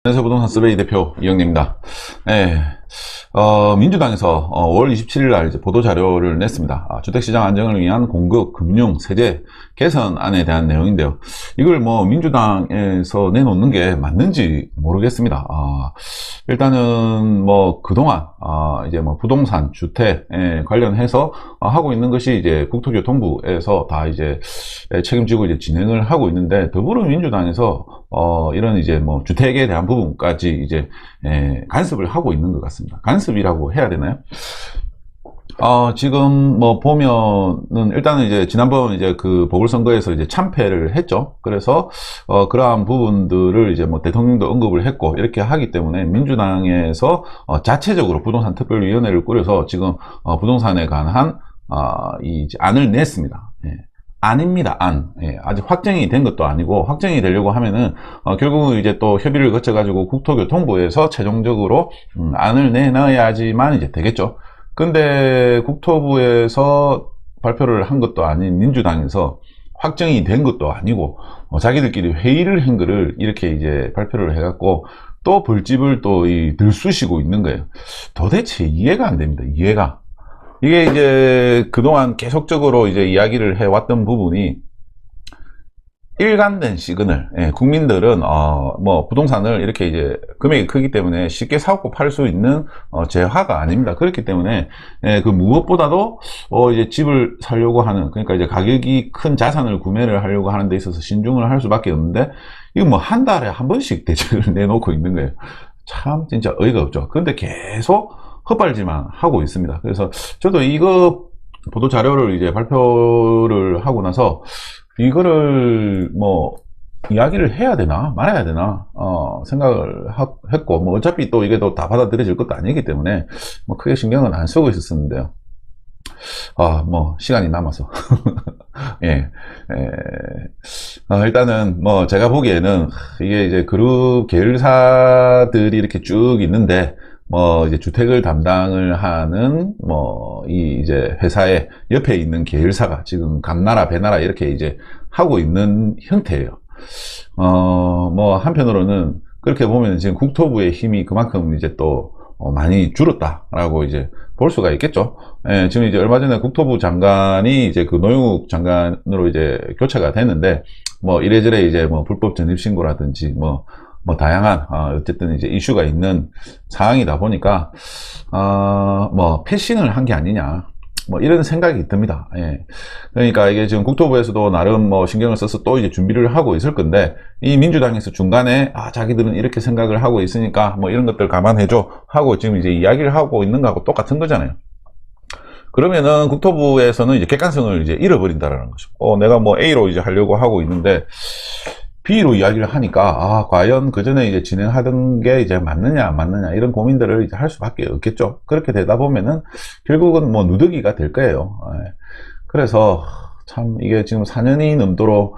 안녕하세요. 부동산 서베이 대표 이영래입니다. 네, 민주당에서 5월 27일 날 이제 보도자료를 냈습니다. 주택시장 안정을 위한 공급, 금융, 세제 개선안에 대한 내용인데요. 이걸 뭐 민주당에서 내놓는 게 맞는지 모르겠습니다. 일단은 뭐 그동안 이제 뭐 부동산, 주택에 관련해서 하고 있는 것이 이제 국토교통부에서 다 이제 책임지고 이제 진행을 하고 있는데, 더불어민주당에서 이런 이제 뭐 주택에 대한 부분까지 이제 간섭을 하고 있는 것 같습니다. 간섭이라고 해야 되나요? 지금 뭐 보면은 일단은 이제 지난번 이제 그 보궐선거에서 이제 참패를 했죠. 그래서 그러한 부분들을 이제 뭐 대통령도 언급을 했고 이렇게 하기 때문에 민주당에서 자체적으로 부동산 특별위원회를 꾸려서 지금 부동산에 관한 이 안을 냈습니다. 안입니다. 안. 아직 확정이 된 것도 아니고, 확정이 되려고 하면은 결국은 이제 또 협의를 거쳐 가지고 국토교통부에서 최종적으로 안을 내놔야지만 이제 되겠죠. 근데 국토부에서 발표를 한 것도 아닌 민주당에서 확정이 된 것도 아니고 자기들끼리 회의를 한 거를 이렇게 이제 발표를 해갖고 또 벌집을 또 들쑤시고 있는 거예요. 도대체 이해가 안 됩니다. 이해가. 이게 이제 그동안 계속적으로 이제 이야기를 해왔던 부분이 일관된 시그널. 국민들은 뭐 부동산을 이렇게 이제 금액이 크기 때문에 쉽게 사고 팔 수 있는 재화가 아닙니다. 그렇기 때문에 그 무엇보다도 이제 집을 사려고 하는, 그러니까 이제 가격이 큰 자산을 구매를 하려고 하는 데 있어서 신중을 할 수밖에 없는데, 이거 뭐 한 달에 한 번씩 대책을 내놓고 있는 거예요. 참 진짜 어이가 없죠. 그런데 계속 헛발질만 하고 있습니다. 그래서 저도 이거 보도 자료를 이제 발표를 하고 나서 이거를 뭐 이야기를 해야 되나 말아야 되나 생각을 했고, 뭐 어차피 또 이게 또 다 받아들여질 것도 아니기 때문에 뭐 크게 신경은 안 쓰고 있었는데요. 뭐 시간이 남아서 일단은 뭐 제가 보기에는 이게 이제 그룹 계열사들이 이렇게 쭉 있는데, 뭐 이제 주택을 담당을 하는 뭐 이 이제 회사의 옆에 있는 계열사가 지금 감나라 배나라 이렇게 이제 하고 있는 형태예요. 뭐 한편으로는 그렇게 보면 지금 국토부의 힘이 그만큼 이제 또 많이 줄었다라고 이제 볼 수가 있겠죠. 지금 이제 얼마 전에 국토부 장관이 이제 그 노영욱 장관으로 이제 교체가 됐는데, 뭐 이래저래 이제 뭐 불법 전입신고라든지 뭐 다양한 어쨌든 이제 이슈가 있는 상황이다 보니까 뭐 패싱을 한 게 아니냐, 뭐 이런 생각이 듭니다. 그러니까 이게 지금 국토부에서도 나름 뭐 신경을 써서 또 이제 준비를 하고 있을 건데, 이 민주당에서 중간에 자기들은 이렇게 생각을 하고 있으니까 뭐 이런 것들 감안해줘 하고 지금 이제 이야기를 하고 있는 거하고 똑같은 거잖아요. 그러면은 국토부에서는 이제 객관성을 이제 잃어버린다라는 거죠. 내가 뭐 A로 이제 하려고 하고 있는데 B로 이야기를 하니까 과연 그 전에 이제 진행하던 게 이제 맞느냐 안 맞느냐 이런 고민들을 이제 할 수밖에 없겠죠. 그렇게 되다 보면은 결국은 뭐 누더기가 될 거예요. 그래서 참 이게 지금 4년이 넘도록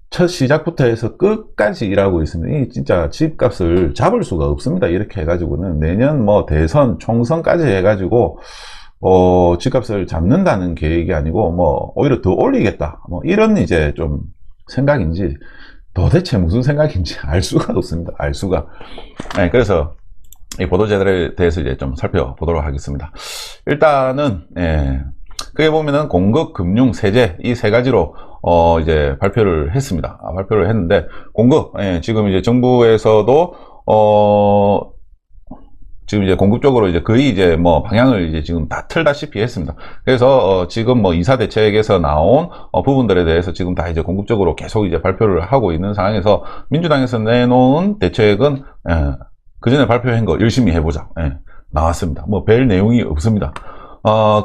첫 시작부터 해서 끝까지 일하고 있습니다. 이 진짜 집값을 잡을 수가 없습니다. 이렇게 해가지고는 내년 뭐 대선 총선까지 해가지고 집값을 잡는다는 계획이 아니고 뭐 오히려 더 올리겠다 뭐 이런 이제 좀 생각인지, 도대체 무슨 생각인지 알 수가 없습니다. 알 수가. 그래서 이 보도자료에 대해서 이제 좀 살펴보도록 하겠습니다. 일단은 크게 보면은 공급, 금융, 세제 이 세 가지로 이제 발표를 했습니다. 발표를 했는데, 공급 지금 이제 정부에서도 지금 이제 공급적으로 이제 거의 이제 뭐 방향을 이제 지금 다 틀다시피 했습니다. 그래서 지금 뭐 이사 대책에서 나온 부분들에 대해서 지금 다 이제 공급적으로 계속 이제 발표를 하고 있는 상황에서, 민주당에서 내놓은 대책은 그 전에 발표한 거 열심히 해보자 나왔습니다. 뭐 별 내용이 없습니다.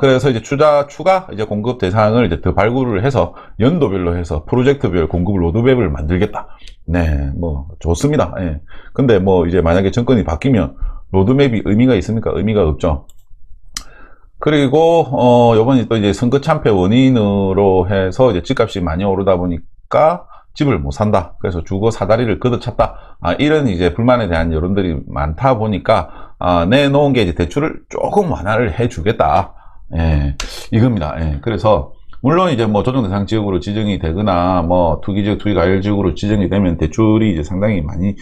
그래서 이제 추가 이제 공급 대상을 이제 더 발굴을 해서 연도별로 해서 프로젝트별 공급 로드맵을 만들겠다. 뭐 좋습니다. 근데 뭐 이제 만약에 정권이 바뀌면 로드맵이 의미가 있습니까? 의미가 없죠. 그리고 요번에 또 이제 선거 참패 원인으로 해서 이제 집값이 많이 오르다 보니까 집을 못 산다. 그래서 주거 사다리를 걷어찼다. 이런 이제 불만에 대한 여론들이 많다 보니까 내놓은 게 이제 대출을 조금 완화를 해주겠다. 이겁니다. 그래서 물론 이제 뭐 조정 대상 지역으로 지정이 되거나 뭐 투기지역, 투기과열 지역으로 지정이 되면 대출이 이제 상당히 많이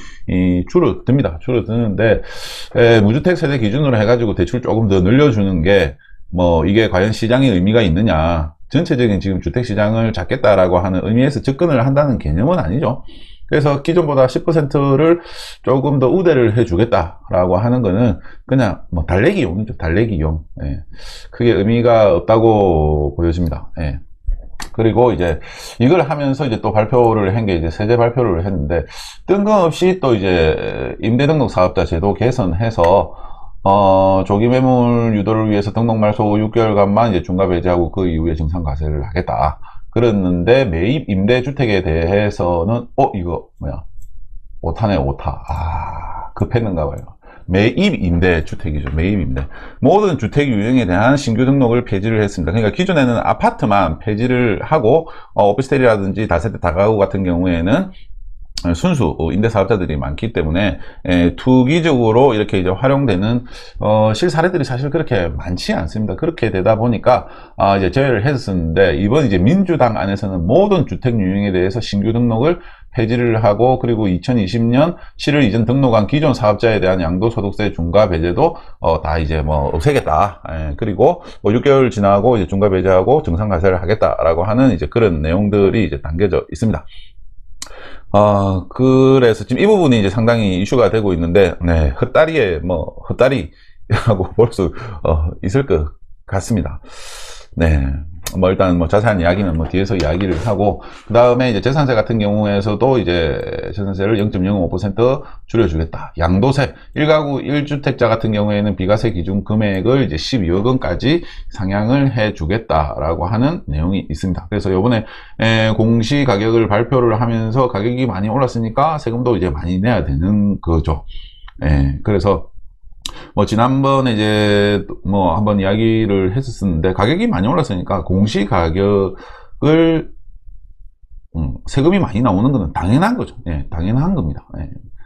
줄어듭니다. 줄어드는데 무주택 세대 기준으로 해가지고 대출 조금 더 늘려주는 게 뭐 이게 과연 시장의 의미가 있느냐, 전체적인 지금 주택 시장을 잡겠다라고 하는 의미에서 접근을 한다는 개념은 아니죠. 그래서 기존보다 10%를 조금 더 우대를 해주겠다라고 하는 거는 그냥 뭐 달래기용이죠. 달래기용. 예. 크게 의미가 없다고 보여집니다. 예. 그리고 이제 이걸 하면서 이제 또 발표를 한 게 이제 세제 발표를 했는데, 뜬금없이 또 이제 임대등록 사업자 제도 개선해서 조기 매물 유도를 위해서 등록 말소 후 6개월간만 이제 중과 배제하고 그 이후에 정상 과세를 하겠다. 그랬는데 매입 임대주택에 대해서는 이거 뭐야, 오타네, 오타. 급했는가 봐요. 매입 임대주택이죠. 매입 임대. 모든 주택 유형에 대한 신규 등록을 폐지를 했습니다. 그러니까 기존에는 아파트만 폐지를 하고 오피스텔이라든지 다세대 다가구 같은 경우에는 순수 임대사업자들이 많기 때문에 투기적으로 이렇게 이제 활용되는 실사례들이 사실 그렇게 많지 않습니다. 그렇게 되다 보니까 이제 제외를 했었는데, 이번 이제 민주당 안에서는 모든 주택 유형에 대해서 신규 등록을 폐지를 하고, 그리고 2020년 7월 이전 등록한 기존 사업자에 대한 양도소득세 중과 배제도 다 이제 뭐 없애겠다. 그리고 뭐 6개월 지나고 이제 중과 배제하고 정상 과세를 하겠다라고 하는 이제 그런 내용들이 이제 담겨져 있습니다. 그래서 지금 이 부분이 이제 상당히 이슈가 되고 있는데, 네, 헛다리에 뭐 헛다리라고 볼 수 있을 것 같습니다. 네, 뭐 일단 뭐 자세한 이야기는 뭐 뒤에서 이야기를 하고, 그 다음에 이제 재산세 같은 경우에서도 이제 재산세를 0.05% 줄여주겠다. 양도세 1가구 1주택자 같은 경우에는 비과세 기준 금액을 이제 12억 원까지 상향을 해주겠다라고 하는 내용이 있습니다. 그래서 요번에 공시 가격을 발표를 하면서 가격이 많이 올랐으니까 세금도 이제 많이 내야 되는 거죠. 그래서 뭐 지난번에 이제 뭐 한번 이야기를 했었는데, 가격이 많이 올랐으니까 공시 가격을 세금이 많이 나오는 것은 당연한 거죠. 당연한 겁니다.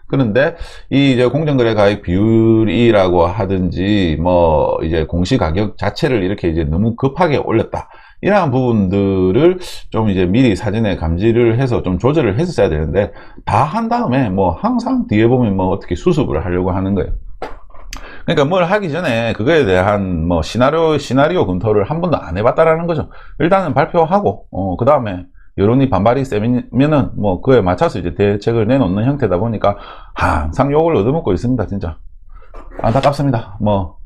그런데 이 이제 공정거래가액 비율이라고 하든지 뭐 이제 공시 가격 자체를 이렇게 이제 너무 급하게 올렸다, 이러한 부분들을 좀 이제 미리 사전에 감지를 해서 좀 조절을 했었어야 되는데, 다 한 다음에 뭐 항상 뒤에 보면 뭐 어떻게 수습을 하려고 하는 거예요. 그러니까 뭘 하기 전에 그거에 대한 뭐 시나리오 검토를 한 번도 안 해봤다라는 거죠. 일단은 발표하고 그 다음에 여론이 반발이 세면은 뭐 그에 맞춰서 이제 대책을 내놓는 형태다 보니까 항상 욕을 얻어먹고 있습니다. 진짜 안타깝습니다. 뭐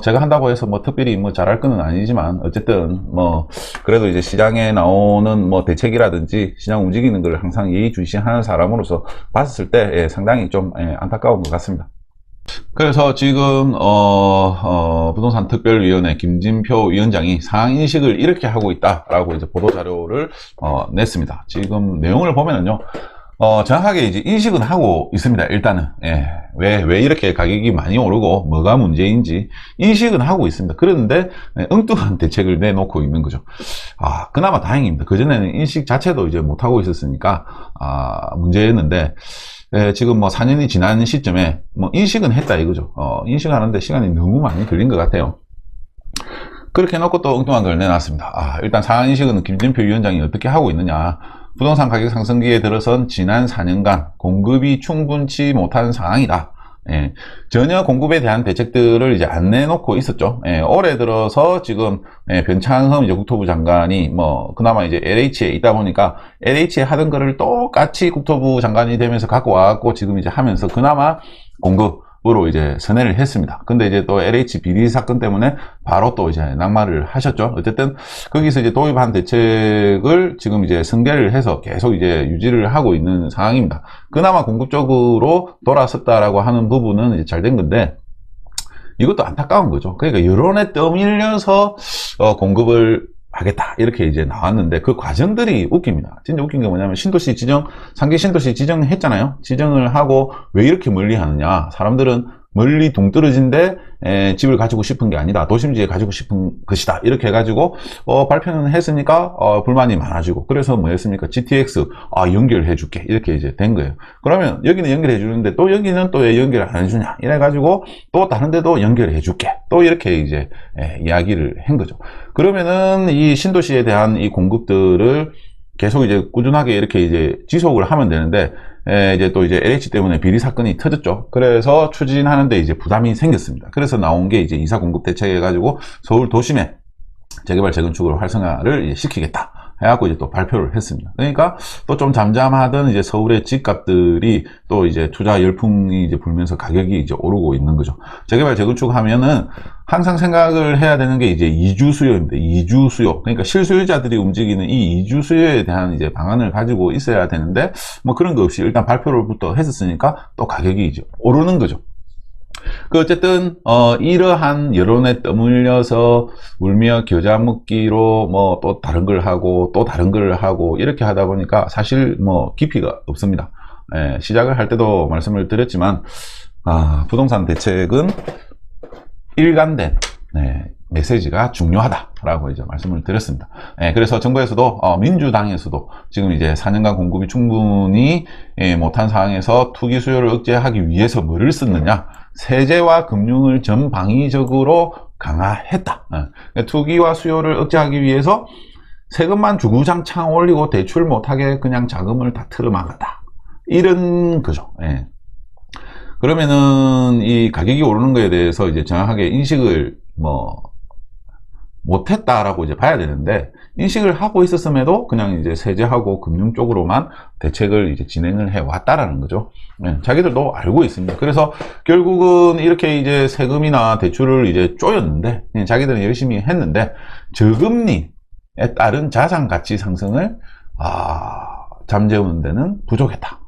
제가 한다고 해서 뭐 특별히 뭐 잘할 건 아니지만, 어쨌든 뭐 그래도 이제 시장에 나오는 뭐 대책이라든지 시장 움직이는 걸 항상 예의주시하는 사람으로서 봤을 때 상당히 좀 안타까운 것 같습니다. 그래서 지금 부동산 특별위원회 김진표 위원장이 상황 인식을 이렇게 하고 있다라고 이제 보도 자료를 냈습니다. 지금 내용을 보면은요, 정확하게 이제 인식은 하고 있습니다. 일단은 왜 이렇게 가격이 많이 오르고 뭐가 문제인지 인식은 하고 있습니다. 그런데 엉뚱한 대책을 내놓고 있는 거죠. 그나마 다행입니다. 그전에는 인식 자체도 이제 못하고 있었으니까 문제였는데, 지금 뭐 4년이 지난 시점에 뭐 인식은 했다 이거죠. 인식하는데 시간이 너무 많이 걸린 것 같아요. 그렇게 해놓고 또 엉뚱한 걸 내놨습니다. 일단 상황 인식은 김진표 위원장이 어떻게 하고 있느냐. 부동산 가격 상승기에 들어선 지난 4년간 공급이 충분치 못한 상황이다. 전혀 공급에 대한 대책들을 이제 안 내놓고 있었죠. 올해 들어서 지금 변창흠 이제 국토부 장관이 뭐 그나마 이제 LH에 있다 보니까 LH에 하던 거를 똑같이 국토부 장관이 되면서 갖고 와갖고 지금 이제 하면서 그나마 공급으로 이제 선회를 했습니다. 근데 이제 또 LH 비리 사건 때문에 바로 또 이제 낙마를 하셨죠. 어쨌든 거기서 이제 도입한 대책을 지금 이제 승계를 해서 계속 이제 유지를 하고 있는 상황입니다. 그나마 공급적으로 돌아섰다라고 하는 부분은 이제 잘 된 건데, 이것도 안타까운 거죠. 그러니까 여론에 떠밀려서 공급을 하겠다 이렇게 이제 나왔는데, 그 과정들이 웃깁니다. 진짜 웃긴 게 뭐냐면, 신도시 지정, 상계 신도시 지정했잖아요. 지정을 하고 왜 이렇게 멀리 하느냐. 사람들은 멀리 동떨어진데 집을 가지고 싶은 게 아니다. 도심지에 가지고 싶은 것이다. 이렇게 해가지고 발표는 했으니까 불만이 많아지고, 그래서 뭐 했습니까? GTX 연결해 줄게 이렇게 이제 된 거예요. 그러면 여기는 연결해 주는데 또 여기는 또 왜 연결 안 해주냐 이래가지고 또 다른 데도 연결해 줄게 또 이렇게 이제 이야기를 한 거죠. 그러면은 이 신도시에 대한 이 공급들을 계속 이제 꾸준하게 이렇게 이제 지속을 하면 되는데, 이제 또 이제 LH 때문에 비리 사건이 터졌죠. 그래서 추진하는데 이제 부담이 생겼습니다. 그래서 나온 게 이제 이사 공급 대책 해가지고 서울 도심에 재개발 재건축을 활성화를 이제 시키겠다 해갖고 이제 또 발표를 했습니다. 그러니까 또 좀 잠잠하던 이제 서울의 집값들이 또 이제 투자 열풍이 이제 불면서 가격이 이제 오르고 있는 거죠. 재개발 재건축 하면은 항상 생각을 해야 되는 게 이제 이주 수요입니다. 이주 수요. 그러니까 실수요자들이 움직이는 이 이주 수요에 대한 이제 방안을 가지고 있어야 되는데, 뭐 그런 거 없이 일단 발표를부터 했었으니까 또 가격이 이제 오르는 거죠. 어쨌든 이러한 여론에 떠밀려서 울며 겨자 먹기로 뭐 또 다른 걸 하고 또 다른 걸 하고 이렇게 하다 보니까 사실 뭐 깊이가 없습니다. 시작을 할 때도 말씀을 드렸지만 부동산 대책은 일관된 메시지가 중요하다라고 이제 말씀을 드렸습니다. 그래서 정부에서도 민주당에서도 지금 이제 4년간 공급이 충분히 못한 상황에서 투기 수요를 억제하기 위해서 뭐를 썼느냐? 세제와 금융을 전방위적으로 강화했다. 투기와 수요를 억제하기 위해서 세금만 주구장창 올리고 대출 못하게 그냥 자금을 다 틀어막았다. 이런 거죠. 그러면은 이 가격이 오르는 거에 대해서 이제 정확하게 인식을 못했다라고 이제 봐야 되는데, 인식을 하고 있었음에도 그냥 이제 세제하고 금융 쪽으로만 대책을 이제 진행을 해 왔다라는 거죠. 자기들도 알고 있습니다. 그래서 결국은 이렇게 이제 세금이나 대출을 이제 쪼였는데, 자기들은 열심히 했는데, 저금리에 따른 자산 가치 상승을 잠재우는 데는 부족했다.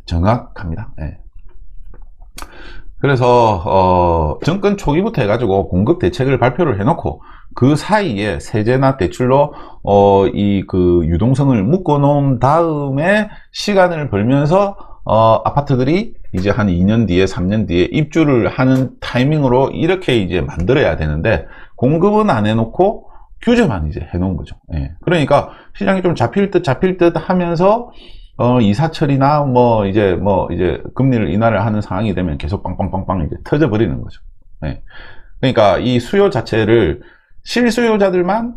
정확합니다. 그래서 정권 초기부터 해가지고 공급 대책을 발표를 해놓고 그 사이에 세제나 대출로 그 유동성을 묶어 놓은 다음에 시간을 벌면서 아파트들이 이제 한 2년 뒤에 3년 뒤에 입주를 하는 타이밍으로 이렇게 이제 만들어야 되는데, 공급은 안 해놓고 규제만 이제 해놓은 거죠. 그러니까 시장이 좀 잡힐 듯 하면서 이사철이나 이제 금리를 인하를 하는 상황이 되면 계속 빵빵빵빵 이제 터져버리는 거죠. 그러니까 이 수요 자체를 실수요자들만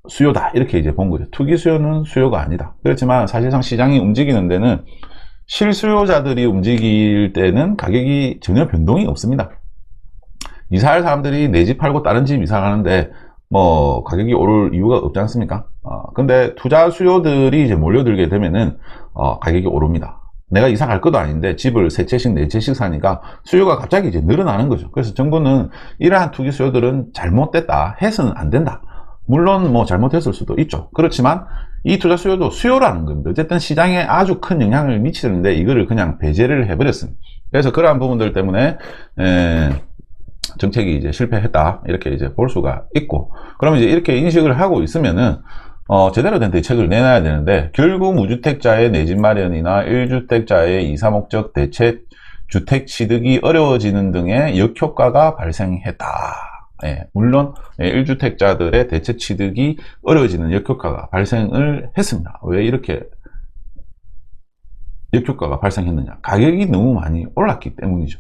수요다 이렇게 이제 본 거죠. 투기 수요는 수요가 아니다. 그렇지만 사실상 시장이 움직이는 데는 실수요자들이 움직일 때는 가격이 전혀 변동이 없습니다. 이사할 사람들이 내 집 팔고 다른 집 이사 가는데 가격이 오를 이유가 없지 않습니까? 근데 투자 수요들이 이제 몰려들게 되면은 가격이 오릅니다. 내가 이사 갈 것도 아닌데 집을 세 채씩 네 채씩 사니까 수요가 갑자기 이제 늘어나는 거죠. 그래서 정부는 이러한 투기 수요들은 잘못됐다 해서는 안 된다. 물론 잘못했을 수도 있죠. 그렇지만 이 투자 수요도 수요라는 겁니다. 어쨌든 시장에 아주 큰 영향을 미치는데 이거를 그냥 배제를 해버렸습니다. 그래서 그러한 부분들 때문에 정책이 이제 실패했다 이렇게 이제 볼 수가 있고, 그러면 이제 이렇게 인식을 하고 있으면은 제대로 된 대책을 내놔야 되는데, 결국 무주택자의 내 집 마련이나 1주택자의 이사 목적 대책 주택 취득이 어려워지는 등의 역효과가 발생했다. 물론 1주택자들의 대책 취득이 어려워지는 역효과가 발생을 했습니다. 왜 이렇게 역효과가 발생했느냐? 가격이 너무 많이 올랐기 때문이죠.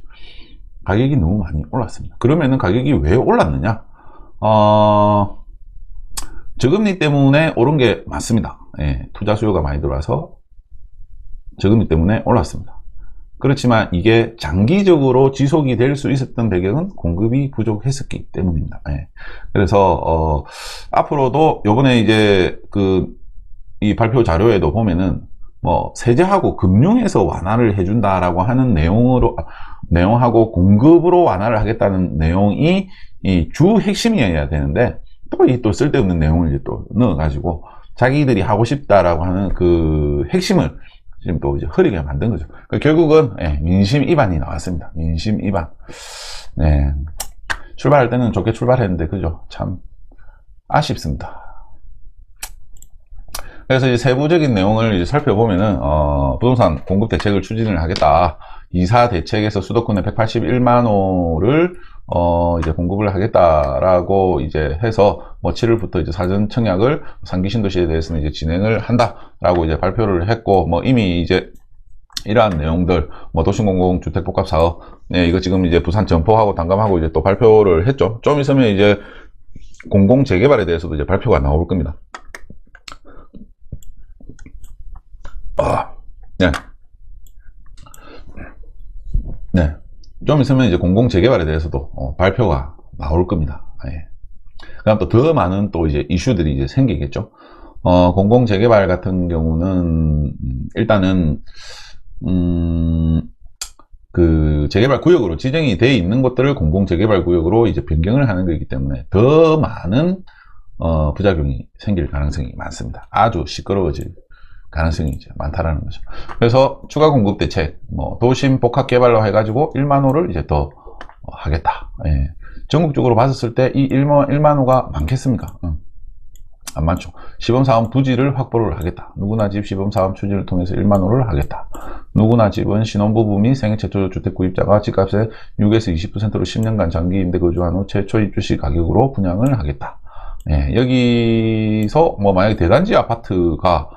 가격이 너무 많이 올랐습니다. 그러면은 가격이 왜 올랐느냐? 저금리 때문에 오른 게 맞습니다. 투자 수요가 많이 들어와서 저금리 때문에 올랐습니다. 그렇지만 이게 장기적으로 지속이 될 수 있었던 배경은 공급이 부족했었기 때문입니다. 그래서 앞으로도 요번에 이제 이 발표 자료에도 보면은 세제하고 금융에서 완화를 해준다라고 하는 내용하고 공급으로 완화를 하겠다는 내용이 이 주 핵심이어야 되는데, 또 쓸데없는 내용을 이제 또 넣어가지고 자기들이 하고 싶다라고 하는 그 핵심을 지금 또 이제 흐리게 만든 거죠. 결국은 민심 위반이 나왔습니다. 민심 위반. 출발할 때는 좋게 출발했는데 그죠? 참 아쉽습니다. 그래서 이제 세부적인 내용을 이제 살펴보면은 부동산 공급 대책을 추진을 하겠다. 2사 대책에서 수도권에 181만 호를 이제 공급을 하겠다라고 이제 해서 뭐 7월부터 이제 사전 청약을 상기 신도시에 대해서는 이제 진행을 한다라고 이제 발표를 했고, 뭐 이미 이제 이러한 내용들, 뭐 도시공공주택복합 사업, 네, 이거 지금 이제 부산 점포하고 단감하고 이제 또 발표를 했죠. 좀 있으면 이제 공공 재개발에 대해서도 이제 발표가 나올 겁니다. 네. 네. 좀 있으면 이제 공공 재개발에 대해서도 발표가 나올 겁니다. 예. 그다음 또 더 많은 또 이제 이슈들이 이제 생기겠죠. 공공 재개발 같은 경우는 일단은 그 재개발 구역으로 지정이 돼 있는 것들을 공공 재개발 구역으로 이제 변경을 하는 거기 때문에 더 많은 부작용이 생길 가능성이 많습니다. 아주 시끄러워질 가능성이 이제 많다라는 거죠. 그래서 추가 공급 대책, 뭐 도심 복합 개발로 해가지고 1만 호를 이제 더 하겠다. 예. 전국적으로 봤을 때 이 1만 호가 많겠습니까? 안 많죠. 시범사업 부지를 확보를 하겠다. 누구나 집 시범사업 추진을 통해서 1만 호를 하겠다. 누구나 집은 신혼부부 및 생애 최초 주택 구입자가 집값의 6에서 20%로 10년간 장기 임대 거주한 후 최초 입주 시 가격으로 분양을 하겠다. 예, 여기서 뭐 만약에 대단지 아파트가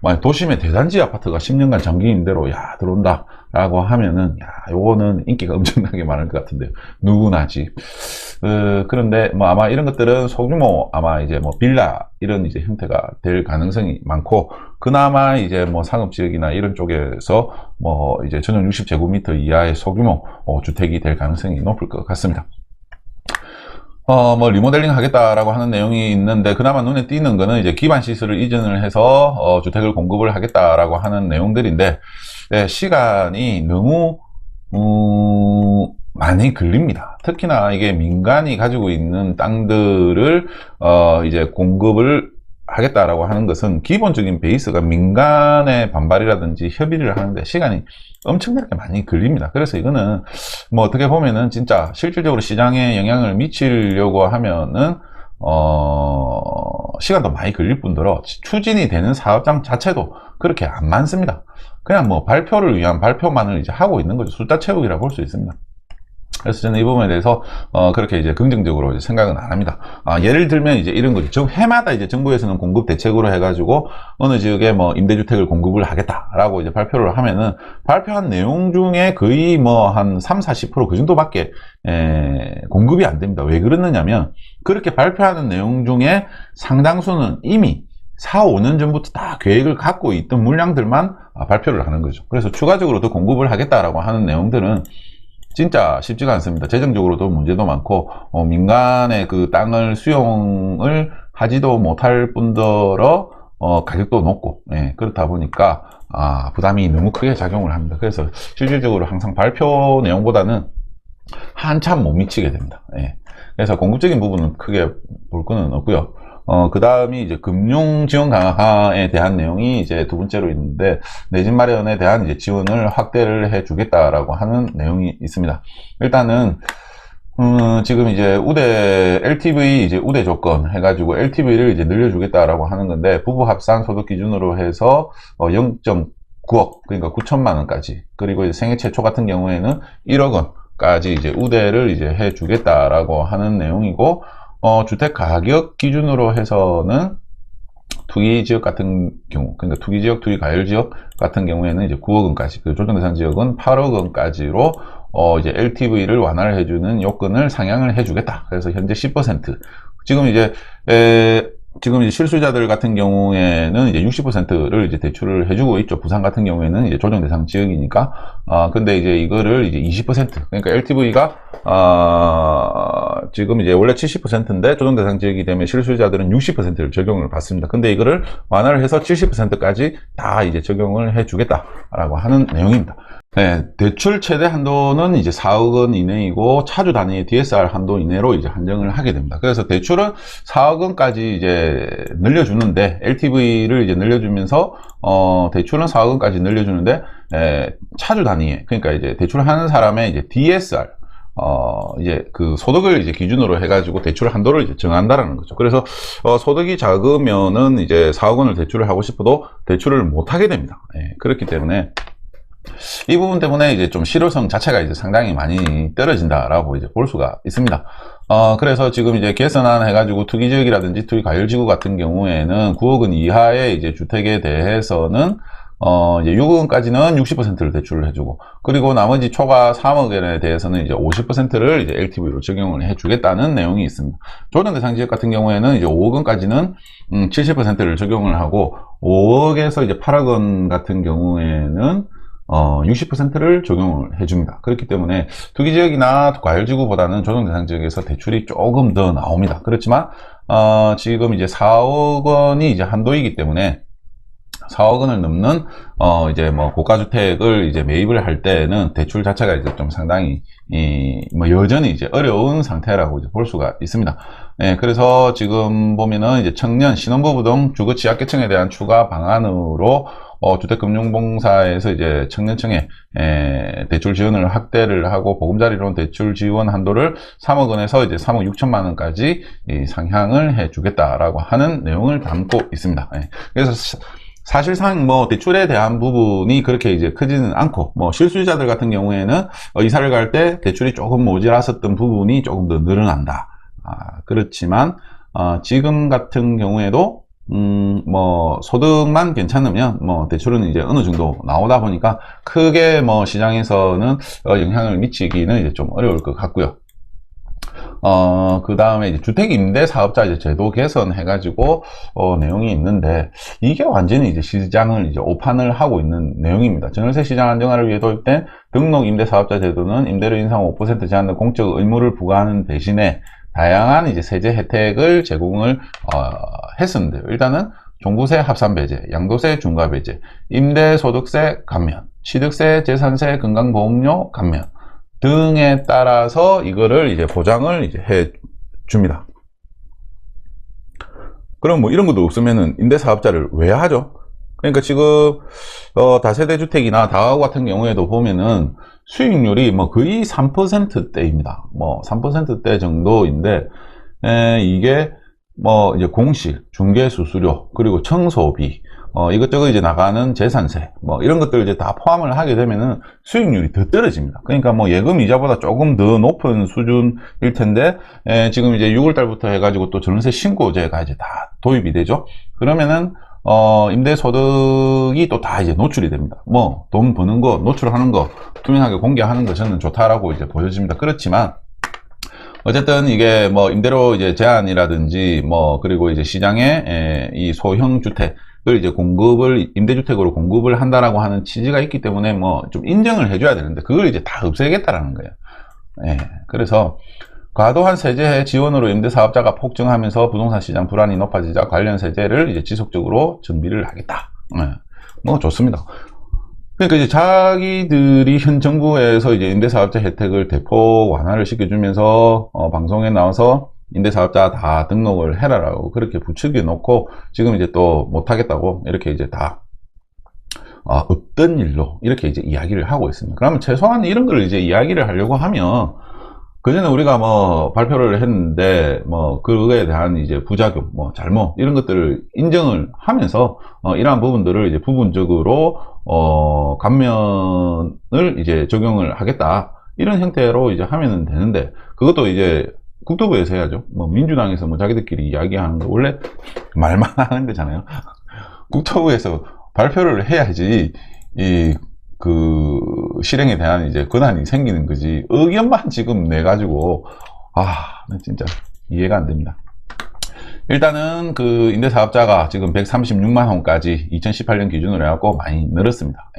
만약 도심의 대단지 아파트가 10년간 장기 임대로 들어온다 라고 하면은 요거는 인기가 엄청나게 많을 것 같은데요. 누구나 집. 그런데 뭐 아마 이런 것들은 소규모 아마 이제 뭐 빌라 이런 이제 형태가 될 가능성이 많고, 그나마 이제 뭐 상업지역이나 이런 쪽에서 뭐 이제 전용 60제곱미터 이하의 소규모 주택이 될 가능성이 높을 것 같습니다. 뭐 리모델링 하겠다라고 하는 내용이 있는데, 그나마 눈에 띄는 거는 이제 기반 시설을 이전을 해서 주택을 공급을 하겠다라고 하는 내용들인데, 네, 시간이 너무 많이 걸립니다. 특히나 이게 민간이 가지고 있는 땅들을 이제 공급을 하겠다라고 하는 것은 기본적인 베이스가 민간의 반발이라든지 협의를 하는데 시간이 엄청나게 많이 걸립니다. 그래서 이거는 뭐 어떻게 보면은 진짜 실질적으로 시장에 영향을 미치려고 하면은 시간도 많이 걸릴 뿐더러 추진이 되는 사업장 자체도 그렇게 안 많습니다. 그냥 뭐 발표를 위한 발표만을 이제 하고 있는 거죠. 숫자 채우기라 볼 수 있습니다. 그래서 저는 이 부분에 대해서 그렇게 이제 긍정적으로 이제 생각은 안 합니다. 예를 들면 이제 이런 거죠. 해마다 이제 정부에서는 공급 대책으로 해가지고 어느 지역에 뭐 임대주택을 공급을 하겠다라고 이제 발표를 하면은 발표한 내용 중에 거의 뭐 한 30-40% 그 정도밖에 공급이 안 됩니다. 왜 그러느냐면 그렇게 발표하는 내용 중에 상당수는 이미 4-5년 전부터 다 계획을 갖고 있던 물량들만 발표를 하는 거죠. 그래서 추가적으로 더 공급을 하겠다라고 하는 내용들은 진짜 쉽지가 않습니다. 재정적으로도 문제도 많고 민간의 그 땅을 수용을 하지도 못할 뿐더러 가격도 높고, 그렇다 보니까 부담이 너무 크게 작용을 합니다. 그래서 실질적으로 항상 발표 내용보다는 한참 못 미치게 됩니다. 그래서 공급적인 부분은 크게 볼 거는 없고요. 그 다음이 이제 금융 지원 강화에 대한 내용이 이제 두 번째로 있는데, 내 집 마련에 대한 이제 지원을 확대를 해 주겠다라고 하는 내용이 있습니다. 일단은, 지금 이제 우대, LTV 이제 우대 조건 해가지고 LTV를 이제 늘려주겠다라고 하는 건데, 부부 합산 소득 기준으로 해서 0.9억, 그러니까 9천만 원까지, 그리고 이제 생애 최초 같은 경우에는 1억 원까지 이제 우대를 이제 해 주겠다라고 하는 내용이고, 주택 가격 기준으로 해서는 투기 지역 같은 경우, 그러니까 투기 지역, 투기 가열 지역 같은 경우에는 이제 9억 원까지, 그 조정 대상 지역은 8억 원까지로 이제 LTV를 완화를 해주는 요건을 상향을 해주겠다. 그래서 현재 10%. 지금 이제 실수자들 같은 경우에는 이제 60%를 이제 대출을 해주고 있죠. 부산 같은 경우에는 이제 조정 대상 지역이니까. 근데 이제 이거를 이제 20%. 그러니까 LTV가, 지금 이제 원래 70%인데 조정 대상 지역이 되면 실수자들은 60%를 적용을 받습니다. 근데 이거를 완화를 해서 70%까지 다 이제 적용을 해주겠다라고 하는 내용입니다. 대출 최대 한도는 이제 4억 원 이내이고 차주 단위의 DSR 한도 이내로 이제 한정을 하게 됩니다. 그래서 대출은 4억 원까지 이제 늘려주는데, LTV를 이제 늘려주면서 대출은 4억 원까지 늘려주는데, 차주 단위의, 그러니까 이제 대출하는 사람의 이제 DSR, 이제 그 소득을 이제 기준으로 해가지고 대출 한도를 이제 정한다라는 거죠. 그래서 소득이 작으면은 이제 4억 원을 대출을 하고 싶어도 대출을 못 하게 됩니다. 그렇기 때문에 이 부분 때문에 이제 좀 실효성 자체가 이제 상당히 많이 떨어진다라고 이제 볼 수가 있습니다. 그래서 지금 이제 개선안 해가지고 투기 지역이라든지 투기 과열 지구 같은 경우에는 9억 원 이하의 이제 주택에 대해서는 이제 6억 원까지는 60%를 대출을 해주고, 그리고 나머지 초과 3억 원에 대해서는 이제 50%를 이제 LTV로 적용을 해주겠다는 내용이 있습니다. 조정 대상 지역 같은 경우에는 이제 5억 원까지는 70%를 적용을 하고, 5억에서 이제 8억 원 같은 경우에는 60%를 적용을 해줍니다. 그렇기 때문에 투기지역이나 과열지구보다는 조정대상지역에서 대출이 조금 더 나옵니다. 그렇지만 지금 이제 4억 원이 이제 한도이기 때문에 4억 원을 넘는 이제 뭐 고가주택을 이제 매입을 할 때는 대출 자체가 이제 좀 상당히 뭐 여전히 이제 어려운 상태라고 이제 볼 수가 있습니다. 예, 그래서 지금 보면은 이제 청년, 신혼부부 등 주거 취약계층에 대한 추가 방안으로 주택금융공사에서 이제 청년층에 대출 지원을 확대를 하고, 보금자리론 대출 지원 한도를 3억 원에서 이제 3억 6천만 원까지 상향을 해주겠다라고 하는 내용을 담고 있습니다. 예, 그래서 사실상 뭐 대출에 대한 부분이 그렇게 이제 크지는 않고, 뭐 실수요자들 같은 경우에는 이사를 갈 때 대출이 조금 모자랐었던 부분이 조금 더 늘어난다. 그렇지만 지금 같은 경우에도 뭐 소득만 괜찮으면 뭐 대출은 이제 어느 정도 나오다 보니까 크게 뭐 시장에서는 영향을 미치기는 이제 좀 어려울 것 같고요. 그 다음에 이제 주택임대사업자 이제 제도 개선해가지고, 내용이 있는데, 이게 완전히 이제 시장을 이제 오판을 하고 있는 내용입니다. 전월세 시장 안정화를 위해 도입된 등록임대사업자 제도는 임대료 인상 5% 제한 공적 의무를 부과하는 대신에 다양한 이제 세제 혜택을 제공을, 했었는데요. 일단은 종부세 합산 배제, 양도세 중과 배제, 임대소득세 감면, 취득세, 재산세, 건강보험료 감면 등에 따라서 이거를 이제 보장을 이제 해 줍니다. 그럼 뭐 이런 것도 없으면은 임대사업자를 왜 하죠? 그러니까 지금 다세대 주택이나 다가구 같은 경우에도 보면은 수익률이 뭐 거의 3%대입니다. 뭐 3%대 정도인데, 이게 뭐 이제 공실, 중개수수료, 그리고 청소비, 이것저것 이제 나가는 재산세, 뭐 이런 것들 이제 다 포함을 하게 되면은 수익률이 더 떨어집니다. 그러니까 뭐 예금 이자보다 조금 더 높은 수준일 텐데, 지금 이제 6월 달부터 해가지고 또 전세 신고제가 이제 다 도입이 되죠. 그러면은 임대소득이 또 다 이제 노출이 됩니다. 뭐 돈 버는 거, 노출하는 거 투명하게 공개하는 거 저는 좋다라고 이제 보여집니다. 그렇지만 어쨌든 이게 뭐 임대료 이제 제한이라든지 뭐 그리고 이제 시장에 이 소형 주택을 이제 임대주택으로 공급을 한다라고 하는 취지가 있기 때문에 뭐 좀 인정을 해줘야 되는데, 그걸 이제 다 없애겠다라는 거예요. 그래서 과도한 세제 지원으로 임대사업자가 폭증하면서 부동산 시장 불안이 높아지자 관련 세제를 이제 지속적으로 정비를 하겠다. 뭐 좋습니다. 그러니까 이제 자기들이 현 정부에서 이제 임대사업자 혜택을 대폭 완화를 시켜주면서 방송에 나와서 임대사업자 다 등록을 해라라고 그렇게 부추겨 놓고, 지금 이제 또 못하겠다고 이렇게 이제 다 없던 일로 이렇게 이제 이야기를 하고 있습니다. 그러면 최소한 이런 걸 이제 이야기를 하려고 하면, 그전에 우리가 뭐 발표를 했는데 뭐 그거에 대한 이제 부작용, 뭐 잘못 이런 것들을 인정을 하면서 이러한 부분들을 이제 부분적으로 감면을 이제 적용을 하겠다, 이런 형태로 이제 하면 되는데, 그것도 이제 국토부에서 해야죠. 뭐 민주당에서 뭐 자기들끼리 이야기하는 거 원래 말만 하는 거잖아요. 국토부에서 발표를 해야지 실행에 대한 이제 권한이 생기는 거지, 의견만 지금 내가지고 진짜 이해가 안 됩니다. 일단은 그 임대사업자가 지금 136만 호까지 2018년 기준으로 해갖고 많이 늘었습니다.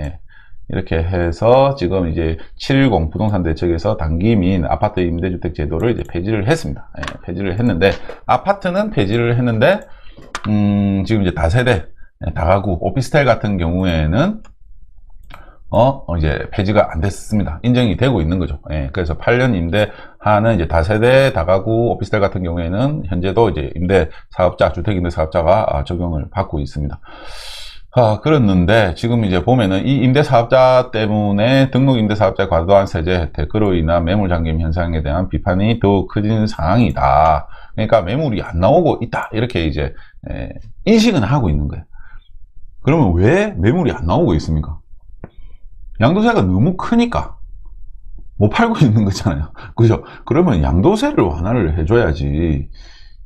이렇게 해서 지금 이제 710 부동산 대책에서 단기 민 아파트 임대주택 제도를 이제 폐지를 했습니다. 폐지를 했는데, 아파트는 폐지를 했는데, 지금 이제 다세대, 다가구, 오피스텔 같은 경우에는 이제 폐지가 안 됐습니다. 인정이 되고 있는 거죠. 그래서 8년 임대하는 이제 다세대, 다가구, 오피스텔 같은 경우에는 현재도 이제 주택임대사업자가 적용을 받고 있습니다. 그랬는데, 지금 이제 보면은 이 임대사업자 때문에 등록임대사업자의 과도한 세제 혜택으로 인한 매물잠김 현상에 대한 비판이 더욱 커진 상황이다. 그러니까 매물이 안 나오고 있다, 이렇게 이제 인식은 하고 있는 거예요. 그러면 왜 매물이 안 나오고 있습니까? 양도세가 너무 크니까 못 팔고 있는 거잖아요. 그죠? 그러면 양도세를 완화를 해줘야지.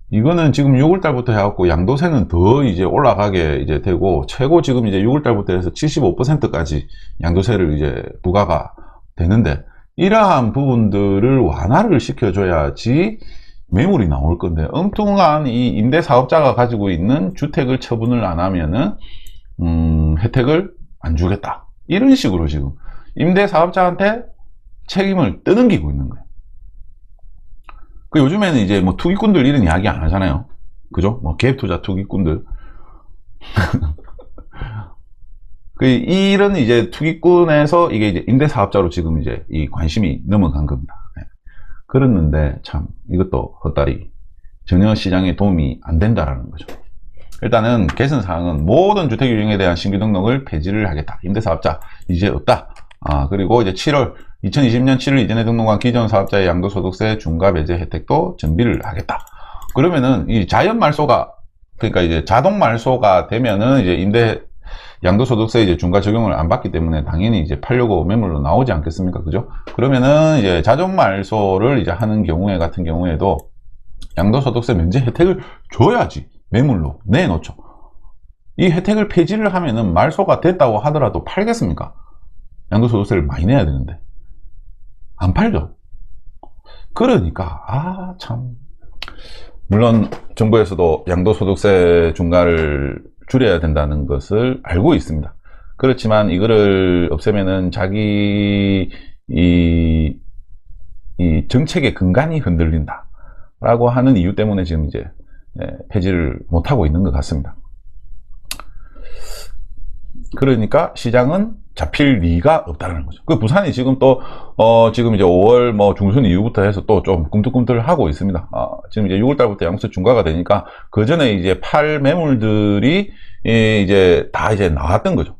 이거는 지금 6월달부터 해갖고 양도세는 더 이제 올라가게 이제 되고, 최고 지금 이제 6월달부터 해서 75%까지 양도세를 이제 부과가 되는데, 이러한 부분들을 완화를 시켜줘야지 매물이 나올 건데, 엉뚱한 이 임대사업자가 가지고 있는 주택을 처분을 안 하면은, 혜택을 안 주겠다. 이런 식으로 지금 임대사업자한테 책임을 떠넘기고 있는 거예요. 그 요즘에는 이제 뭐 투기꾼들 이런 이야기 안 하잖아요. 그죠? 뭐 갭투자 투기꾼들. 이런 이제 투기꾼에서 이게 이제 임대사업자로 지금 이제 이 관심이 넘어간 겁니다. 네. 그랬는데 참 이것도 헛다리. 전혀 시장에 도움이 안 된다라는 거죠. 일단은 개선사항은 모든 주택유형에 대한 신규 등록을 폐지를 하겠다. 임대사업자 이제 없다. 그리고 이제 2020년 7월 이전에 등록한 기존 사업자의 양도소득세 중과 배제 혜택도 정비를 하겠다. 그러면은 이 자연 말소가, 그러니까 이제 자동 말소가 되면은 이제 임대 양도소득세 이제 중과 적용을 안 받기 때문에 당연히 이제 팔려고 매물로 나오지 않겠습니까? 그죠? 그러면은 이제 자동 말소를 이제 하는 경우에 같은 경우에도 양도소득세 면제 혜택을 줘야지 매물로 내놓죠. 이 혜택을 폐지를 하면은 말소가 됐다고 하더라도 팔겠습니까? 양도소득세를 많이 내야 되는데 안 팔죠. 그러니까 참, 물론 정부에서도 양도소득세 중과를 줄여야 된다는 것을 알고 있습니다. 그렇지만 이거를 없애면은 자기 이 정책의 근간이 흔들린다 라고 하는 이유 때문에 지금 이제 폐지를 못하고 있는 것 같습니다. 그러니까 시장은 잡힐 리가 없다는 거죠. 그 부산이 지금 또 지금 이제 5월 뭐 중순 이후부터 해서 또 좀 꿈틀꿈틀 하고 있습니다. 지금 이제 6월달부터 양도세 중과가 되니까 그 전에 이제 팔 매물들이 이제 다 이제 나왔던 거죠.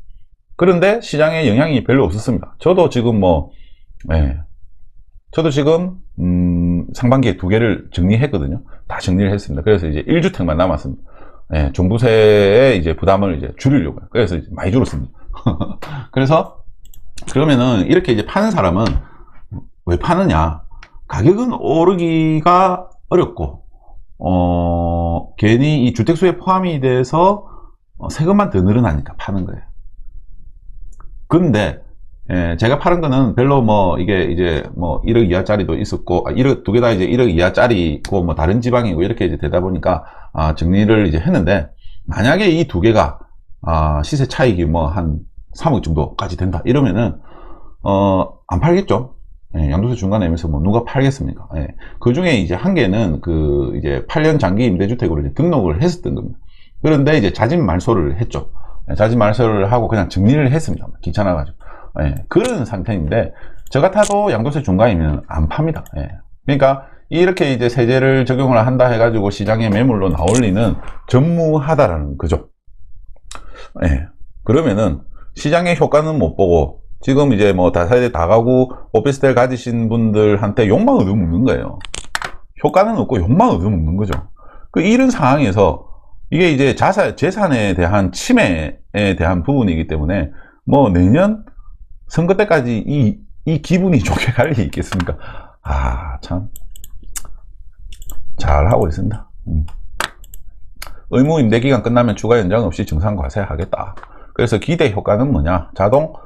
그런데 시장에 영향이 별로 없었습니다. 저도 지금 저도 지금 상반기에 2개를 정리했거든요. 다 정리를 했습니다. 그래서 이제 1주택만 남았습니다. 종부세에 이제 부담을 이제 줄이려고요. 그래서 이제 많이 줄었습니다. 그래서 그러면은 이렇게 이제 파는 사람은 왜 파느냐? 가격은 오르기가 어렵고 괜히 이 주택수에 포함이 돼서 세금만 더 늘어나니까 파는 거예요. 근데 제가 파는 거는 별로 뭐 이게 이제 뭐 1억 이하짜리도 있었고 1억 2개 다 이제 1억 이하짜리고 뭐 다른 지방이고 이렇게 이제 되다 보니까 정리를 이제 했는데, 만약에 이 2개가 시세 차익이 뭐 한 3억 정도까지 된다 이러면은 안 팔겠죠. 양도세 중과 내면서 뭐 누가 팔겠습니까? 그 중에 이제 한 개는 그 이제 8년 장기 임대주택으로 이제 등록을 했었던 겁니다. 그런데 이제 자진 말소를 했죠. 자진 말소를 하고 그냥 정리를 했습니다. 귀찮아가지고. 그런 상태인데, 저 같아도 양도세 중과이면 안 팝니다. 그러니까 이렇게 이제 세제를 적용을 한다 해가지고 시장에 매물로 나올 리는 전무하다라는 거죠. 그러면은 시장의 효과는 못 보고 지금 이제 뭐 다세대 다가구 오피스텔 가지신 분들한테 욕만 얻어먹는 거예요. 효과는 없고 욕만 얻어먹는 거죠. 이런 상황에서 이게 이제 재산에 대한 침해에 대한 부분이기 때문에 뭐 내년 선거 때까지 이 기분이 좋게 갈 일이 있겠습니까? 참 잘하고 있습니다. 의무 임대기간 끝나면 추가 연장 없이 증상 과세하겠다. 그래서 기대 효과는 뭐냐?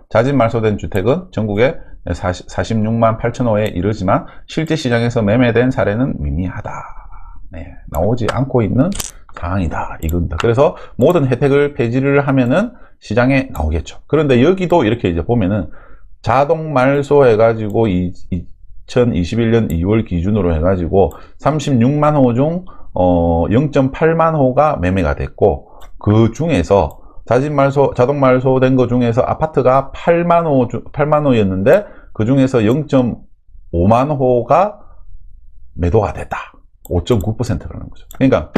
자진 말소된 주택은 전국에 46만 8천호에 이르지만 실제 시장에서 매매된 사례는 미미하다. 나오지 않고 있는 상황이다. 이겁니다. 그래서 모든 혜택을 폐지를 하면은 시장에 나오겠죠. 그런데 여기도 이렇게 이제 보면은 자동 말소 해가지고 2021년 2월 기준으로 해가지고 36만 호 중 0.8만 호가 매매가 됐고, 그 중에서 자동 말소된 거 중에서 아파트가 8만 호였는데 그 중에서 0.5만 호가 매도가 됐다. 5.9%라는 거죠. 그러니까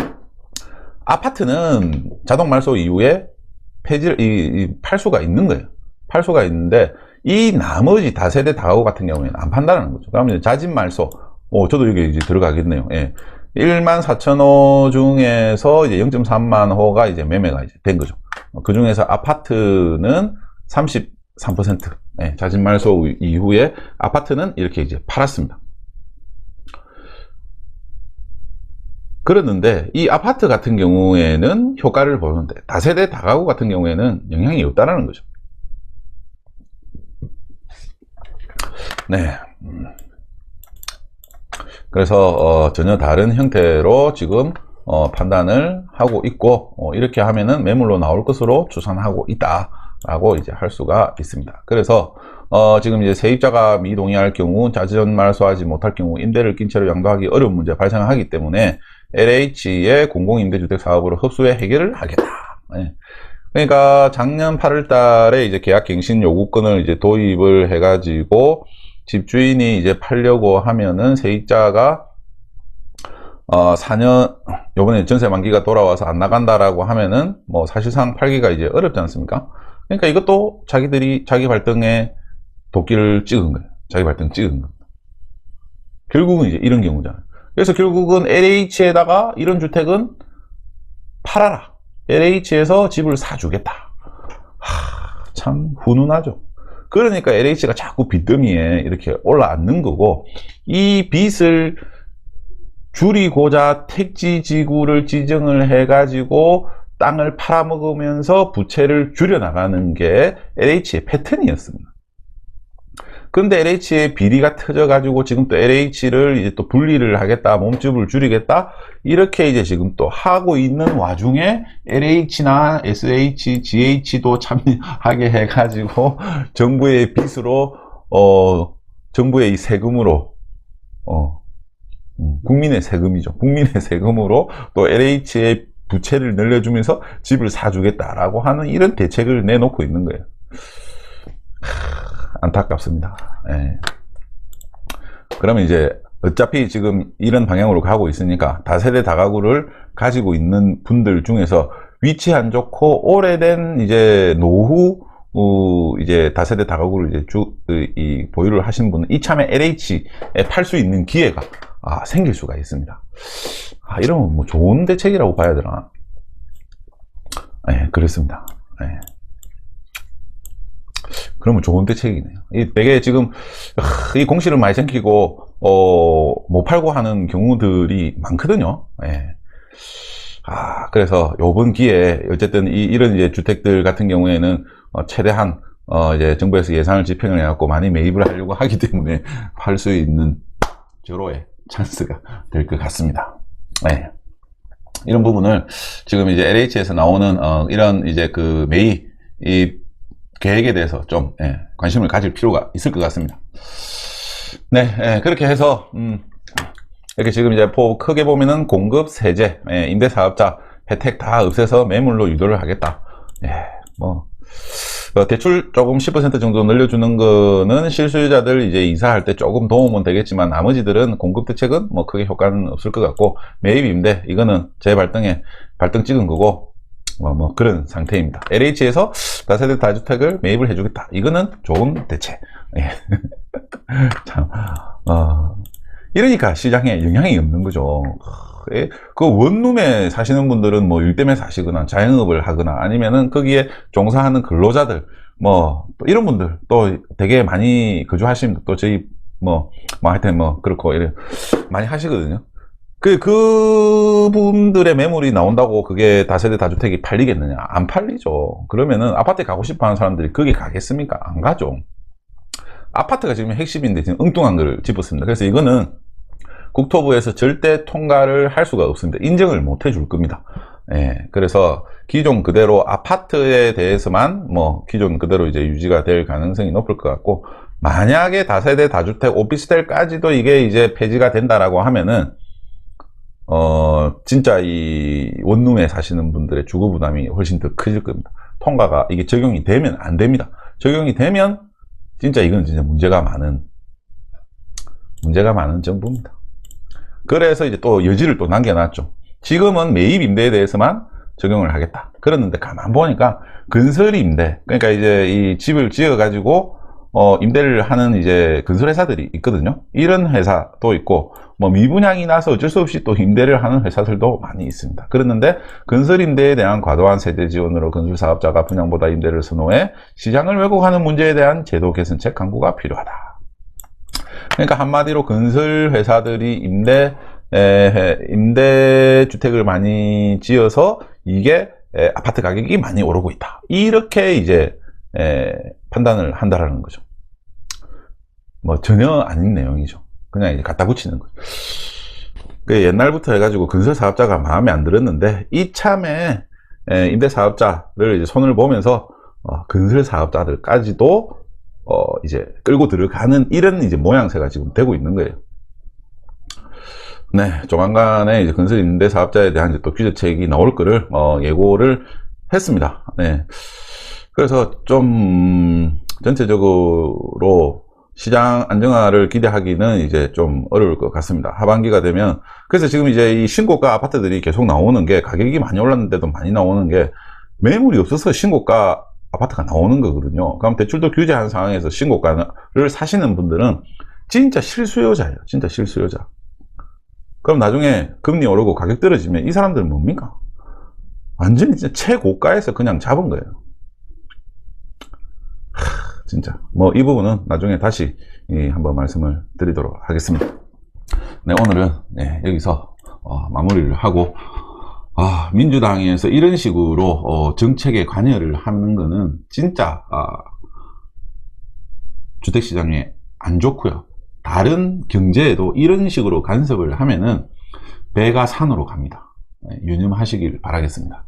아파트는 자동 말소 이후에 팔 수가 있는 거예요. 팔 수가 있는데 이 나머지 다세대 다가구 같은 경우에는 안 판다는 거죠. 그러면 자진 말소, 저도 여기 이제 들어가겠네요. 1만 4천 호 중에서 이제 0.3만 호가 이제 매매가 이제 된 거죠. 그 중에서 아파트는 33%, 네, 자진 말소 이후에 아파트는 이렇게 이제 팔았습니다. 그러는데 이 아파트 같은 경우에는 효과를 보는데 다세대 다가구 같은 경우에는 영향이 없다라는 거죠. 네. 그래서 전혀 다른 형태로 지금 판단을 하고 있고 이렇게 하면은 매물로 나올 것으로 추산하고 있다라고 이제 할 수가 있습니다. 그래서 지금 이제 세입자가 미동의할 경우 자진 말소하지 못할 경우 임대를 낀 채로 양도하기 어려운 문제 발생하기 때문에 LH의 공공임대주택 사업으로 흡수해 해결을 하겠다. 네. 그러니까 작년 8월 달에 이제 계약갱신 요구권을 이제 도입을 해가지고 집주인이 이제 팔려고 하면은 세입자가 4년 요번에 전세 만기가 돌아와서 안 나간다라고 하면은 뭐 사실상 팔기가 이제 어렵지 않습니까? 그러니까 이것도 자기들이 자기 발등에 도끼를 찍은 거예요. 자기 발등 찍은 거. 결국은 이제 이런 경우잖아요. 그래서 결국은 LH에다가 이런 주택은 팔아라. LH에서 집을 사주겠다. 참 훈훈하죠. 그러니까 LH가 자꾸 빚더미에 이렇게 올라앉는 거고, 이 빚을 줄이고자 택지지구를 지정을 해가지고 땅을 팔아먹으면서 부채를 줄여나가는 게 LH의 패턴이었습니다. 그런데 LH의 비리가 터져가지고 지금 또 LH를 이제 또 분리를 하겠다, 몸집을 줄이겠다, 이렇게 이제 지금 또 하고 있는 와중에 LH나 SH, GH도 참여하게 해가지고 정부의 빚으로, 정부의 이 세금으로, 국민의 세금이죠. 국민의 세금으로 또 LH의 부채를 늘려주면서 집을 사주겠다라고 하는 이런 대책을 내놓고 있는 거예요. 안타깝습니다. 예. 그러면 이제 어차피 지금 이런 방향으로 가고 있으니까 다세대 다가구를 가지고 있는 분들 중에서 위치 안 좋고 오래된 이제 노후 이제 다세대 다가구를 이제 보유를 하신 분은 이참에 LH에 팔 수 있는 기회가 생길 수가 있습니다. 이러면 뭐 좋은 대책이라고 봐야 되나? 예, 그렇습니다. 예. 그러면 좋은 대책이네요. 되게 지금 이 공시를 많이 생기고 못 팔고 하는 경우들이 많거든요. 예. 그래서 요번 기회에 어쨌든 이런 이제 주택들 같은 경우에는 최대한 이제 정부에서 예산을 집행을 해갖고 많이 매입을 하려고 하기 때문에 팔 수 있는 절호의 찬스가 될 것 같습니다. 네. 이런 부분을 지금 이제 LH에서 나오는 이런 이제 그 매입 계획에 대해서 좀 관심을 가질 필요가 있을 것 같습니다. 네, 그렇게 해서 이렇게 지금 이제 크게 보면은 공급, 세제, 임대사업자 혜택 다 없애서 매물로 유도를 하겠다. 뭐 대출 조금 10% 정도 늘려주는 거는 실수요자들 이제 이사할 때 조금 도움은 되겠지만 나머지들은 공급 대책은 뭐 크게 효과는 없을 것 같고, 매입 임대 이거는 제 발등에 발등 찍은 거고 뭐 그런 상태입니다. LH에서 다세대 다주택을 매입을 해주겠다. 이거는 좋은 대책. 참, 이러니까 시장에 영향이 없는 거죠. 그 원룸에 사시는 분들은 뭐 일 때문에 사시거나 자영업을 하거나 아니면은 거기에 종사하는 근로자들 뭐 또 이런 분들 또 되게 많이 거주하십니다. 또 저희 뭐 하여튼 뭐 그렇고 이래 많이 하시거든요. 그분들의 매물이 나온다고 그게 다세대 다주택이 팔리겠느냐? 안 팔리죠. 그러면은 아파트에 가고 싶어 하는 사람들이 거기 가겠습니까? 안 가죠. 아파트가 지금 핵심인데 지금 엉뚱한 걸 짚었습니다. 그래서 이거는 국토부에서 절대 통과를 할 수가 없습니다. 인정을 못 해줄 겁니다. 그래서 기존 그대로 아파트에 대해서만 뭐 기존 그대로 이제 유지가 될 가능성이 높을 것 같고, 만약에 다세대 다주택 오피스텔까지도 이게 이제 폐지가 된다라고 하면은 진짜 이 원룸에 사시는 분들의 주거 부담이 훨씬 더 커질 겁니다. 통과가 이게 적용이 되면 안 됩니다. 적용이 되면 진짜 이건 진짜 문제가 많은 정부입니다. 그래서 이제 또 여지를 또 남겨놨죠. 지금은 매입 임대에 대해서만 적용을 하겠다. 그랬는데 가만 보니까 건설 임대, 그러니까 이제 이 집을 지어 가지고 임대를 하는 이제 건설회사들이 있거든요. 이런 회사도 있고, 뭐 미분양이 나서 어쩔 수 없이 또 임대를 하는 회사들도 많이 있습니다. 그랬는데 건설 임대에 대한 과도한 세제 지원으로 건설 사업자가 분양보다 임대를 선호해 시장을 왜곡하는 문제에 대한 제도 개선책 강구가 필요하다. 그러니까 한마디로 건설 회사들이 임대주택을 많이 지어서 이게 아파트 가격이 많이 오르고 있다. 이렇게 이제 판단을 한다라는 거죠. 뭐 전혀 아닌 내용이죠. 그냥 이제 갖다 붙이는 거죠. 그 옛날부터 해가지고 건설 사업자가 마음에 안 들었는데 이참에 임대 사업자를 이제 손을 보면서 건설 사업자들까지도 이제 끌고 들어가는 이런 이제 모양새가 지금 되고 있는 거예요. 네, 조만간에 이제 건설 임대 사업자에 대한 이제 또 규제책이 나올 거를 예고를 했습니다. 네. 그래서 좀 전체적으로 시장 안정화를 기대하기는 이제 좀 어려울 것 같습니다. 하반기가 되면. 그래서 지금 이제 이 신고가 아파트들이 계속 나오는 게, 가격이 많이 올랐는데도 많이 나오는 게 매물이 없어서 신고가 아파트가 나오는 거거든요. 그럼 대출도 규제한 상황에서 신고가를 사시는 분들은 진짜 실수요자예요. 진짜 실수요자. 그럼 나중에 금리 오르고 가격 떨어지면 이 사람들은 뭡니까? 완전히 진짜 최고가에서 그냥 잡은 거예요. 진짜 뭐 이 부분은 나중에 다시 한번 말씀을 드리도록 하겠습니다. 네, 오늘은 여기서 마무리를 하고, 민주당에서 이런 식으로 정책에 관여를 하는 거는 진짜 주택시장에 안 좋고요. 다른 경제에도 이런 식으로 간섭을 하면은 배가 산으로 갑니다. 유념하시길 바라겠습니다.